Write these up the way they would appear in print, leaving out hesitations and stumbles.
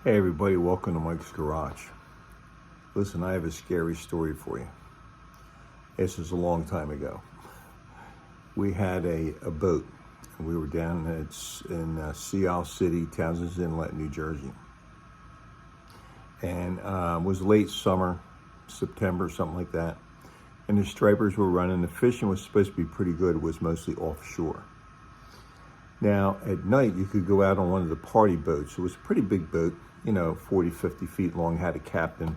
Hey everybody, welcome to Mike's Garage. Listen, I have a scary story for you. This is a long time ago. We had a boat, and we were down in Sea Isle City, Townsend's Inlet, New Jersey. And it was late summer, September, something like that. And the stripers were running. The fishing was supposed to be pretty good. It was mostly offshore. Now, at night, you could go out on one of the party boats. It was a pretty big boat, 40, 50 feet long, had a captain.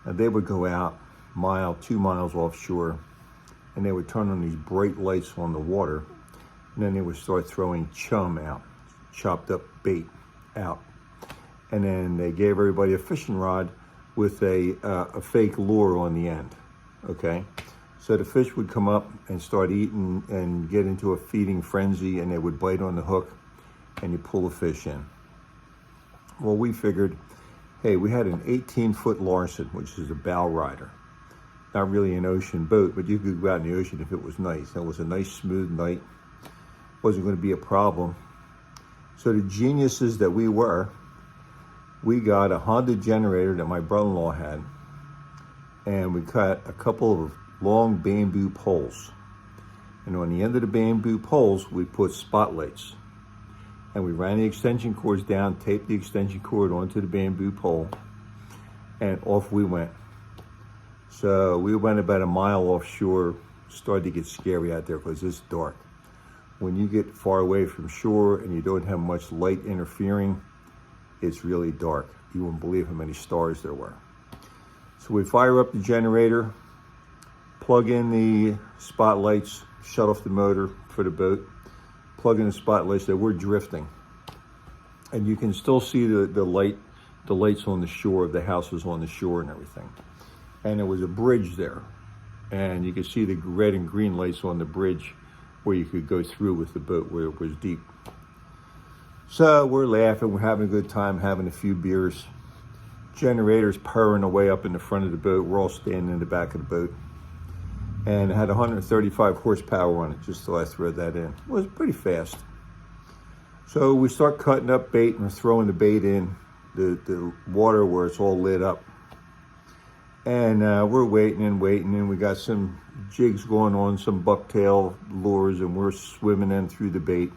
And they would go out mile, 2 miles offshore, and they would turn on these bright lights on the water. And then they would start throwing chum out, chopped up bait out. And then they gave everybody a fishing rod with a fake lure on the end, okay? So the fish would come up and start eating and get into a feeding frenzy, and they would bite on the hook, and you pull the fish in. Well, we figured, hey, we had an 18-foot Larson, which is a bow rider. Not really an ocean boat, but you could go out in the ocean if it was nice. It was a nice, smooth night. Wasn't going to be a problem. So the geniuses that we were, we got a Honda generator that my brother-in-law had, and we cut a couple of long bamboo poles. And on the end of the bamboo poles, we put spotlights. And we ran the extension cords down, taped the extension cord onto the bamboo pole, and off we went. So we went about a mile offshore. Started to get scary out there because it's dark. When you get far away from shore and you don't have much light interfering, it's really dark. You won't believe how many stars there were. So we fire up the generator, plug in the spotlights, shut off the motor for the boat, plug in the spotlights that we're drifting. And you can still see the lights on the shore, the houses on the shore and everything. And there was a bridge there. And you could see the red and green lights on the bridge where you could go through with the boat where it was deep. So we're laughing, we're having a good time, having a few beers. Generators purring away up in the front of the boat. We're all standing in the back of the boat. And it had 135 horsepower on it, just so I threw that in. It was pretty fast. So we start cutting up bait and we're throwing the bait in the water where it's all lit up. And we're waiting, and we got some jigs going on, some bucktail lures, and we're swimming in through the bait.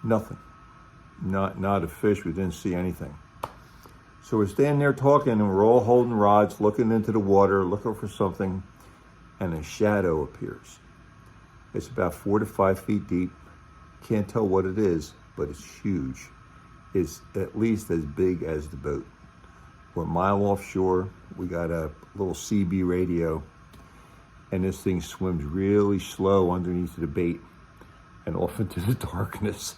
Nothing. Not a fish. We didn't see anything. So we're standing there talking, and we're all holding rods, looking into the water, looking for something, and a shadow appears. It's about 4 to 5 feet deep. Can't tell what it is, but it's huge. It's at least as big as the boat. We're a mile offshore. We got a little CB radio, and this thing swims really slow underneath the bait and off into the darkness.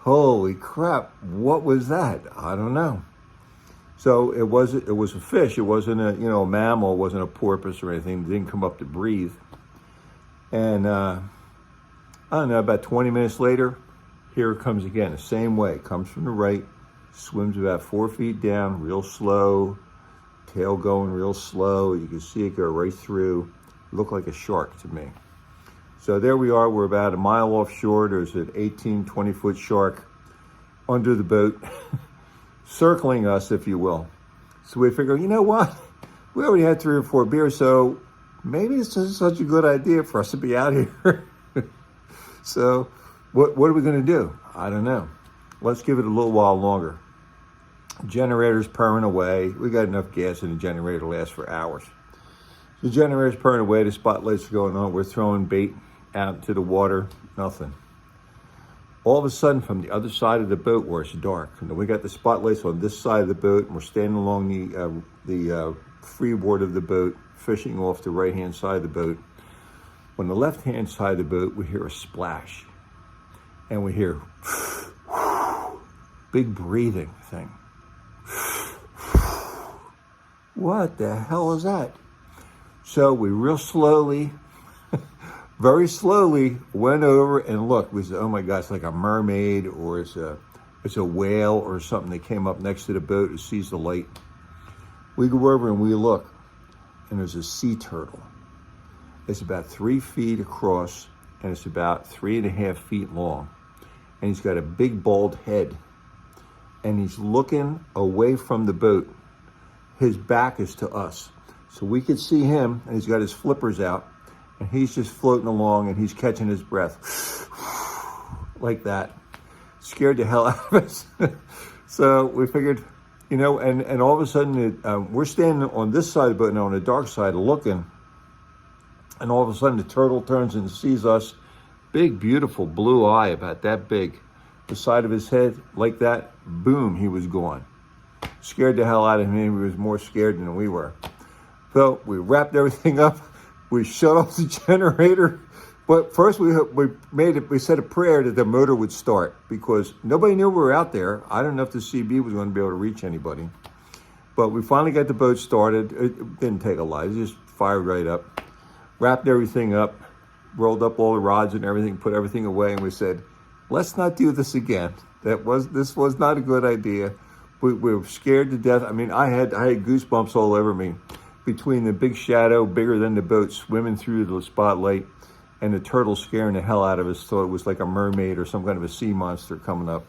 Holy crap, what was that? I don't know. So it was a fish. It wasn't a mammal. It wasn't a porpoise or anything. It didn't come up to breathe. And I don't know, about 20 minutes later, here it comes again, the same way. It comes from the right, swims about 4 feet down, real slow, tail going real slow. You can see it go right through. Looked like a shark to me. So there we are. We're about a mile offshore. There's an 18, 20-foot shark under the boat, circling us, if you will. So we figure, you know what? We already had 3 or 4 beers, so maybe it's just such a good idea for us to be out here. So what are we going to do? I don't know. Let's give it a little while longer. Generator's purring away. We got enough gas in the generator to last for hours. The generator's purring away. The spotlights are going on. We're throwing bait out into the water. Nothing. All of a sudden, from the other side of the boat where it's dark, and we got the spotlights on this side of the boat, and we're standing along the freeboard of the boat, fishing off the right-hand side of the boat. On the left-hand side of the boat, we hear a splash, and we hear big breathing thing. What the hell is that? So we real slowly, very slowly went over and looked. We said, oh my God, it's like a mermaid, or it's a whale or something that came up next to the boat and sees the light. We go over and we look, and there's a sea turtle. It's about 3 feet across, and it's about 3.5 feet long. And he's got a big bald head. and he's looking away from the boat. His back is to us. So we could see him, and he's got his flippers out, and he's just floating along, and he's catching his breath like that. Scared the hell out of us. So we figured, you know, and all of a sudden, we're standing on this side of the boat now, on the dark side, looking, and all of a sudden the turtle turns and sees us. Big, beautiful blue eye, about that big. The side of his head, like that, boom, he was gone. Scared the hell out of him. He was more scared than we were. So we wrapped everything up. We shut off the generator. But first we said a prayer that the motor would start, because nobody knew we were out there. I don't know if the CB was going to be able to reach anybody. But we finally got the boat started. It didn't take a lot. It just fired right up. Wrapped everything up, rolled up all the rods and everything, put everything away, and we said, let's not do this again. This was not a good idea. We were scared to death. I mean, I had goosebumps all over me between the big shadow, bigger than the boat, swimming through the spotlight, and the turtle scaring the hell out of us. Thought it was like a mermaid or some kind of a sea monster coming up.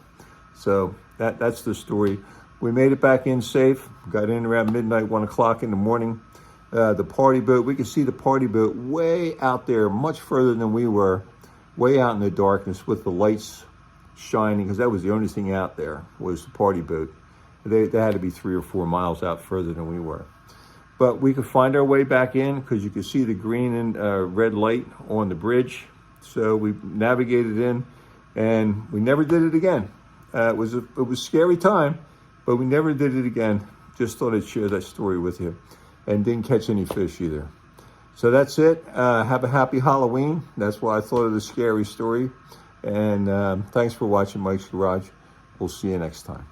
So that's the story. We made it back in safe. Got in around midnight, 1 o'clock in the morning. The party boat, we could see the party boat way out there, much further than we were, way out in the darkness with the lights shining, because that was the only thing out there, was the party boat. They had to be 3 or 4 miles out further than we were. But we could find our way back in, because you could see the green and red light on the bridge. So we navigated in, and we never did it again. It was a scary time, but we never did it again. Just thought I'd share that story with you. And didn't catch any fish either. So that's it. Have a happy Halloween. That's why I thought of the scary story. And thanks for watching Mike's Garage. We'll see you next time.